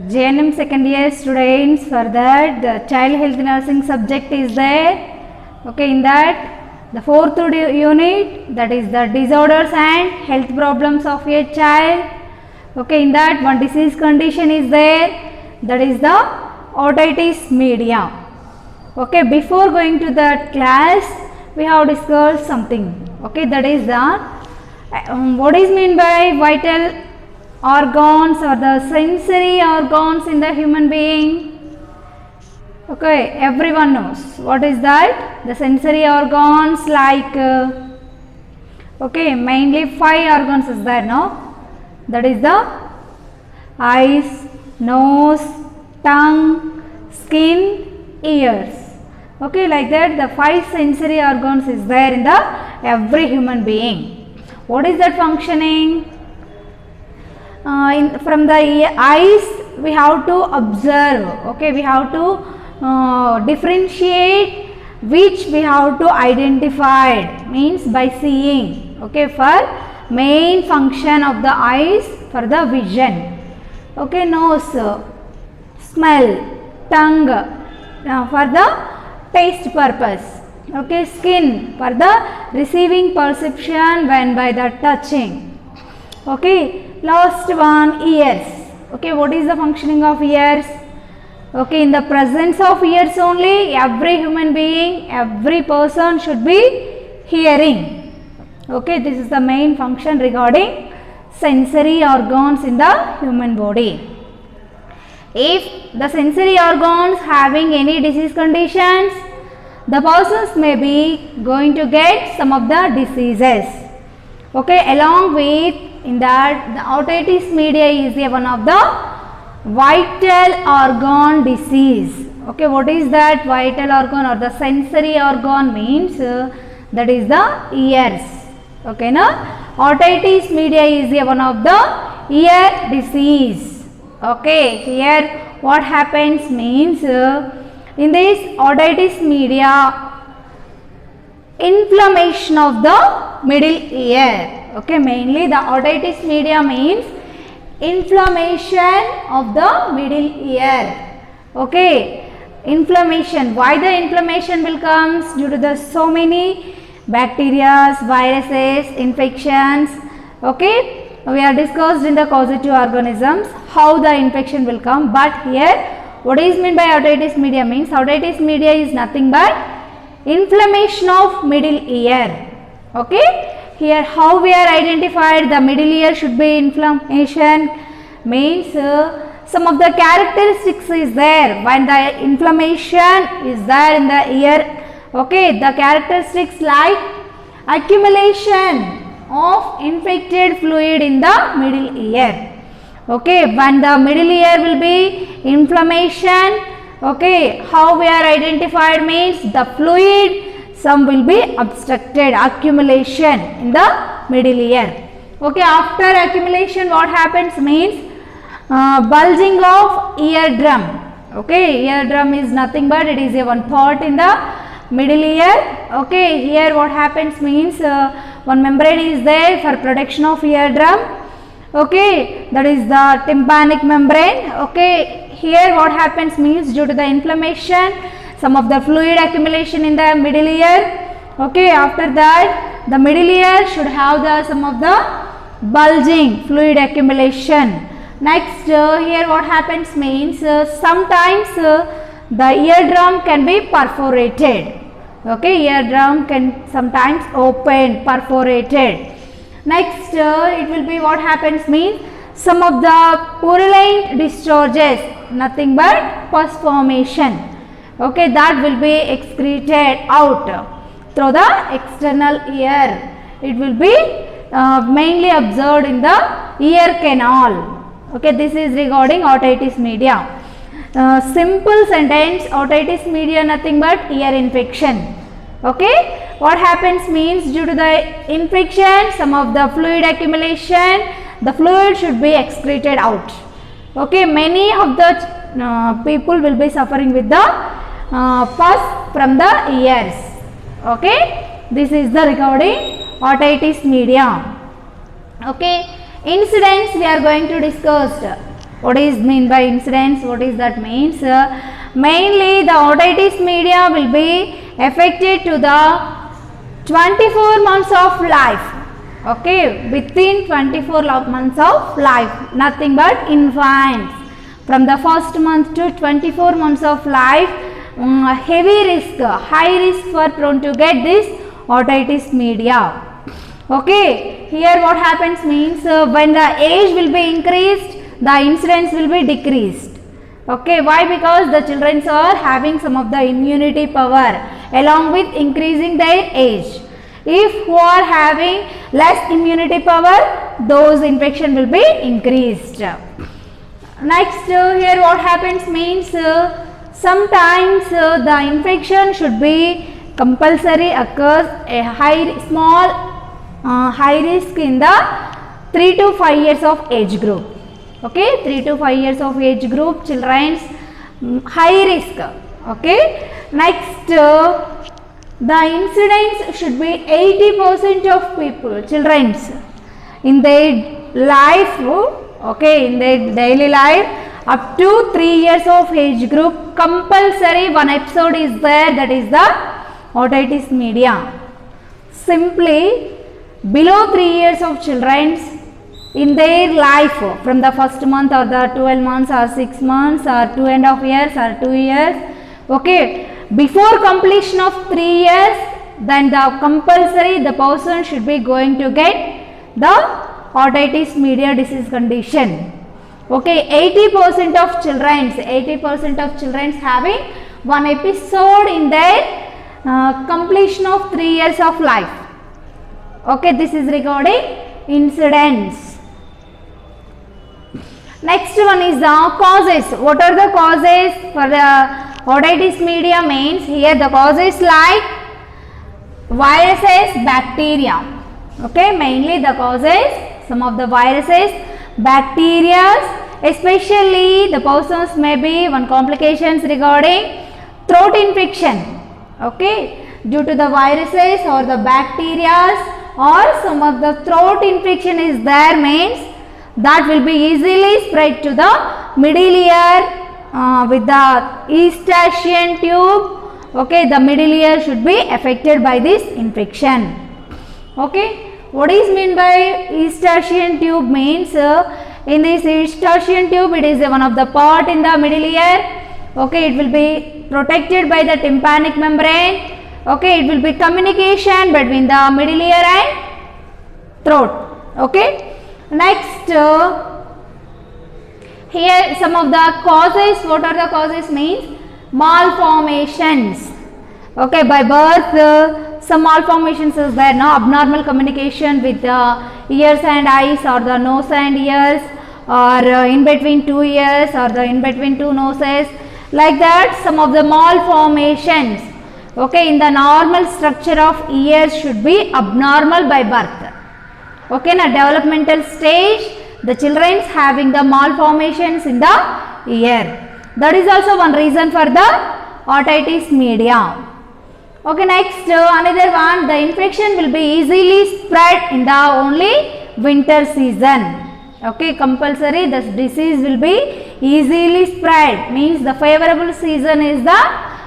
JNM second year students, for that the child health nursing subject is there. Okay, in that the fourth unit, that is the disorders and health problems of a child. Okay, in that one disease condition is there, that is the otitis media. Okay, before going to that class we have discussed something. Okay, that is the what is meant by vital organs or the sensory organs in the human being. Okay, everyone knows what is that. The sensory organs like okay, mainly 5 organs is there, no? That is the eyes, nose, tongue, skin, ears. Okay, like that the 5 sensory organs is there in the every human being. What is that functioning? From the eyes we have to observe. Okay, we have to differentiate, which we have to identify, means by seeing. Okay, for main function of the eyes for the vision. Okay, nose, smell, tongue for the taste purpose. Okay, skin for the receiving perception when by the touching. Okay, last one, ears. Okay, what is the functioning of ears? Okay, in the presence of ears only, every human being, every person should be hearing. Okay, this is the main function regarding sensory organs in the human body. If the sensory organs having any disease conditions, the persons may be going to get some of the diseases. Okay, along with in that the otitis media is one of the vital organ disease. Okay, what is that vital organ or the sensory organ means? That is the ears. Okay, now otitis media is one of the ear disease. Okay, here what happens means in this otitis media, inflammation of the middle ear. Okay, mainly the otitis media means inflammation of the middle ear. Okay, inflammation. Why the inflammation will comes? Due to the so many bacteria, viruses, infections. Okay, we are discussed in the causative organisms how the infection will come, but here what is meant by otitis media means otitis media is nothing but inflammation of middle ear. Okay, here how we are identified the middle ear should be inflammation means some of the characteristics is there when the inflammation is there in the ear. Okay, the characteristics like accumulation of infected fluid in the middle ear. Okay, when the middle ear will be inflammation. Okay, how we are identified means the fluid some will be obstructed, accumulation in the middle ear. Okay, after accumulation what happens means bulging of eardrum. Okay, eardrum is nothing but it is a one part in the middle ear. Okay, here what happens means one membrane is there for protection of eardrum. Okay, that is the tympanic membrane. Okay, here what happens means due to the inflammation some of the fluid accumulation in the middle ear. Okay, after that the middle ear should have the some of the bulging fluid accumulation. Next here what happens means sometimes the eardrum can be perforated. Okay, eardrum can sometimes open, perforated. Next it will be what happens means some of the purulent discharges, nothing but pus formation. Okay, that will be excreted out through the external ear. It will be mainly observed in the ear canal. Okay, this is regarding otitis media. Simple sentence, otitis media nothing but ear infection. Okay, what happens means due to the infection some of the fluid accumulation, the fluid should be excreted out. Okay, many of the people will be suffering with the pus from the ears. Okay, this is the regarding otitis media. Okay, incidents we are going to discuss. What is mean by incidence? What is that means? Mainly the otitis media will be affected to the 24 months of life. Okay, within 24 months of life, nothing but infants. From the first month to 24 months of life, heavy risk, high risk for prone to get this otitis media. Okay, here what happens means when the age will be increased, the incidence will be decreased. Okay, why? Because the children are having some of the immunity power along with increasing their age. If who are having less immunity power, those infection will be increased. Next, here what happens means sometimes the infection should be compulsory occurs a high risk in the 3 to 5 years of age group. Okay, 3 to 5 years of age group children's high risk. Okay, next the incidence should be 80% of people, children's in their life. Okay, in their daily life up to 3 years of age group, compulsory one episode is there, that is the otitis media. Simply below 3 years of children in their life, from the first month or the 12 months or 6 months or 2.5 years or 2 years, okay, before completion of 3 years, then the compulsory the person should be going to get the otitis media disease condition. Okay, 80% of children having one episode in their completion of 3 years of life. Okay, this is regarding incidence. Next one is the causes. What are the causes for the otitis media? Means here the causes like viruses, bacteria. Okay, mainly the causes some of the viruses, bacteria, especially the persons may be one complications regarding throat infection. Okay, due to the viruses or the bacteria or some of the throat infection is there, means that will be easily spread to the middle ear with the Eustachian tube. Okay, the middle ear should be affected by this infection. Okay, what is mean by Eustachian tube? Means in this Eustachian tube, it is one of the part in the middle ear. Okay, it will be protected by the tympanic membrane. Okay, it will be communication between the middle ear and throat. Okay, next here some of the causes. What are the causes? Means malformations. Okay, by birth some malformations is there, no, abnormal communication with the ears and eyes or the nose and ears, or in between 2 ears or the in between 2 noses, like that some of the malformations. Okay, in the normal structure of ears should be abnormal by birth. Okay, in a developmental stage the children having the malformations in the ear, that is also one reason for the otitis media. Okay, next another one, the infection will be easily spread in the only winter season. Okay, compulsory this disease will be easily spread, means the favorable season is the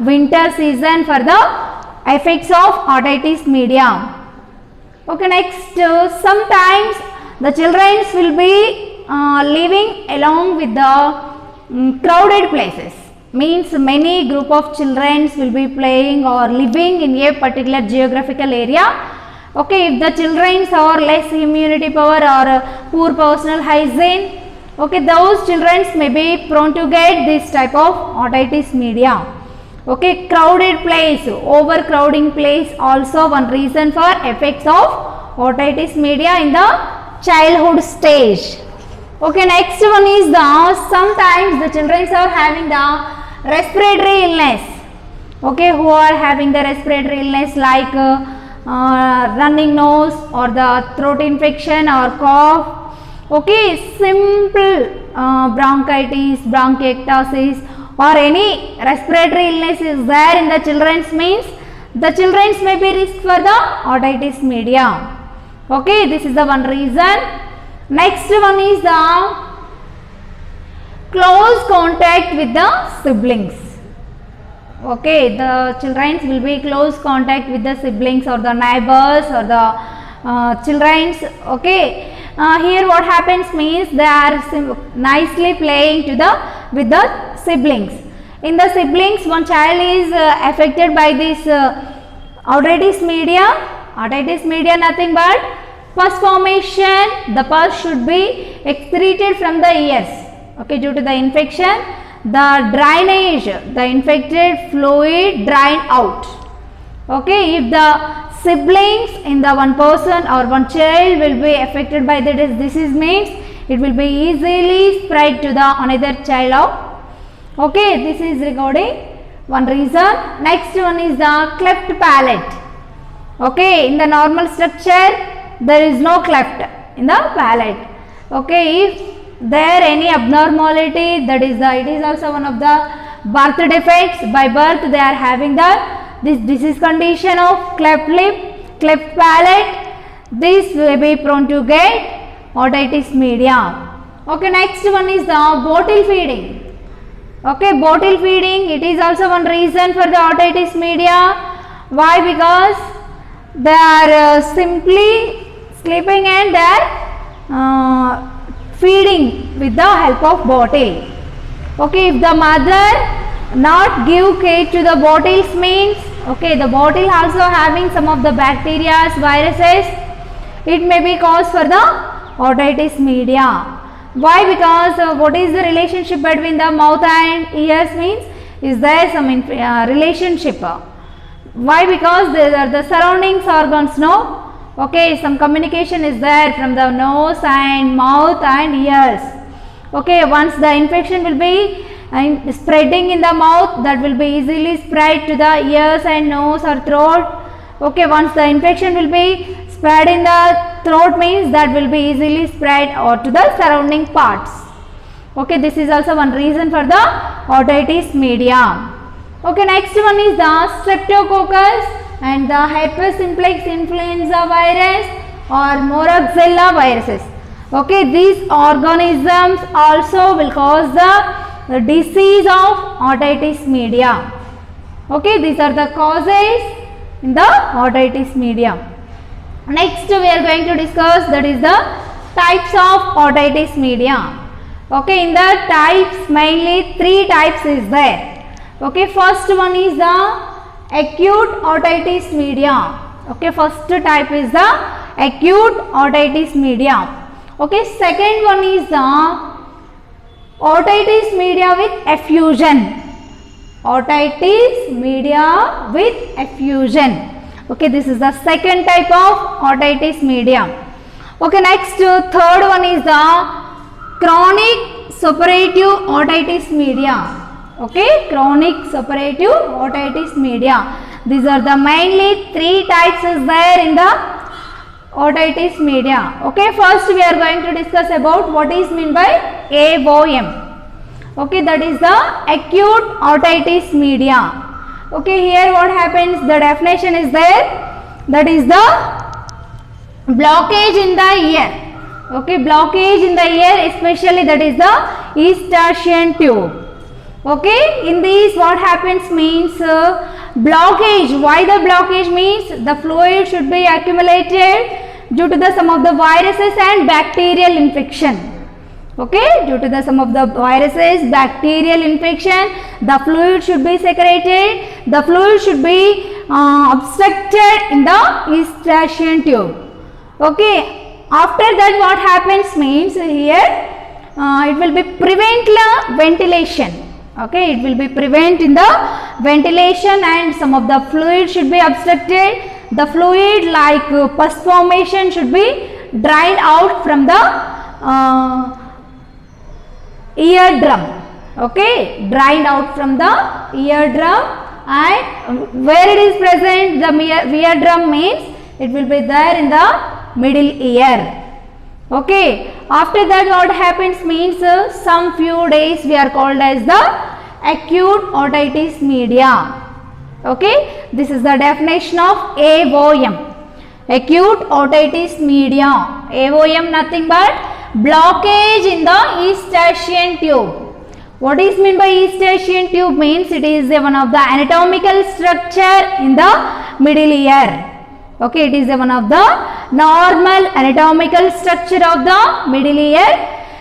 winter season for the effects of otitis media. Okay, next sometimes the children will be living along with the crowded places, means many group of children will be playing or living in a particular geographical area. Okay, if the children are less immunity power or poor personal hygiene, okay, those children may be prone to get this type of otitis media. Okay, crowded place, overcrowding place also one reason for effects of otitis media in the childhood stage. Okay, next one is the sometimes the children are having the respiratory illness. Okay, who are having the respiratory illness like running nose or the throat infection or cough. Okay, simple bronchitis, bronchiectasis or any respiratory illness is there in the children's, means the children's may be risk for the otitis media. Okay, this is the one reason. Next one is the close contact with the siblings. Okay, the children will be close contact with the siblings or the neighbors or the children. Okay, here what happens means they are nicely playing with the siblings. In the siblings, one child is affected by this otitis media. Otitis media nothing but pus formation. The pus should be excreted from the ears. Okay, due to the infection, the drainage, the infected fluid drained out. Okay, if the siblings in the one person or one child will be affected by the disease means it will be easily spread to the another child of. Okay, this is regarding one reason. Next one is the cleft palate. Okay, in the normal structure there is no cleft in the palate. Okay, if there any abnormality, that is it is also one of the birth defects. By birth they are having this disease condition of cleft lip, cleft palate. This will be prone to get otitis media. Okay, next one is the bottle feeding. Okay, bottle feeding, it is also one reason for the otitis media. Why? Because they are simply sleeping and they are feeding with the help of bottle. Okay, if the mother not give care to the bottles means, okay, the bottle also having some of the bacteria, viruses, it may be cause for the otitis media. Why? Because what is the relationship between the mouth and ears means, is there some relationship? Why? Because the surroundings organs, no? Okay, some communication is there from the nose and mouth and ears. Okay, once the infection will be spreading in the mouth, that will be easily spread to the ears and nose or throat. Okay, once the infection will be spread in the throat means that will be easily spread or to the surrounding parts. Okay, this is also one reason for the otitis media. Okay, next one is the streptococcus and the herpes simplex influenza virus or moraxella viruses. Okay, these organisms also will cause the disease of otitis media. Okay, these are the causes in the otitis media. Next we are going to discuss, that is the types of otitis media. Okay, in the types mainly 3 types is there. Okay, first one is the acute otitis media. Okay, first type is the acute otitis media. Okay, second one is the otitis media with effusion. Otitis media with effusion. Okay, this is the second type of otitis media. Okay, next third one is the chronic suppurative otitis media. Okay, chronic suppurative otitis media. These are the mainly 3 types is there in the otitis media. Okay, first we are going to discuss about what is meant by AOM. Okay, that is the acute otitis media. Okay, here what happens, the definition is there, that is the blockage in the ear. Okay, blockage in the ear, especially that is the Eustachian tube. Okay, in this what happens means blockage. Why the blockage means, the fluid should be accumulated due to the some of the viruses and bacterial infection. Okay, due to the some of the viruses, bacterial infection, the fluid should be secreted, the fluid should be obstructed in the Eustachian tube. Okay, after that what happens means, here it will be prevent the ventilation. Okay, it will be prevent in the ventilation and some of the fluid should be obstructed. The fluid like pus formation should be drained out from the eardrum. Okay, drained out from the eardrum, and where it is present, the eardrum means it will be there in the middle ear. Okay, after that what happens means some few days we are called as the acute otitis media. Okay, this is the definition of AOM, acute otitis media. AOM nothing but blockage in the Eustachian tube. What is meant by Eustachian tube means it is one of the anatomical structure in the middle ear. Okay, it is one of the normal anatomical structure of the middle ear.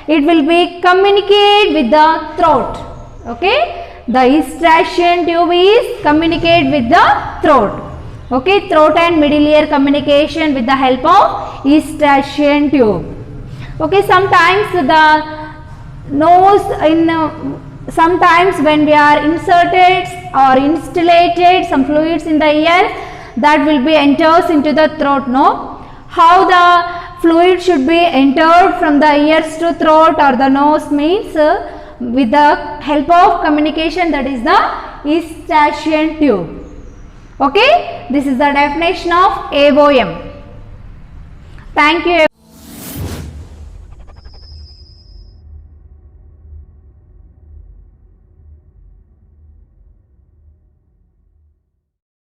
It will be communicate with the throat. Okay, the Eustachian tube is communicate with the throat. Okay, throat and middle ear communication with the help of Eustachian tube. Okay, sometimes the nose in sometimes when we are inserted or instillated some fluids in the ear, that will be enters into the throat. No, how the fluid should be entered from the ears to throat or the nose means with the help of communication, that is the Eustachian tube. Okay, this is the definition of AOM. Thank you.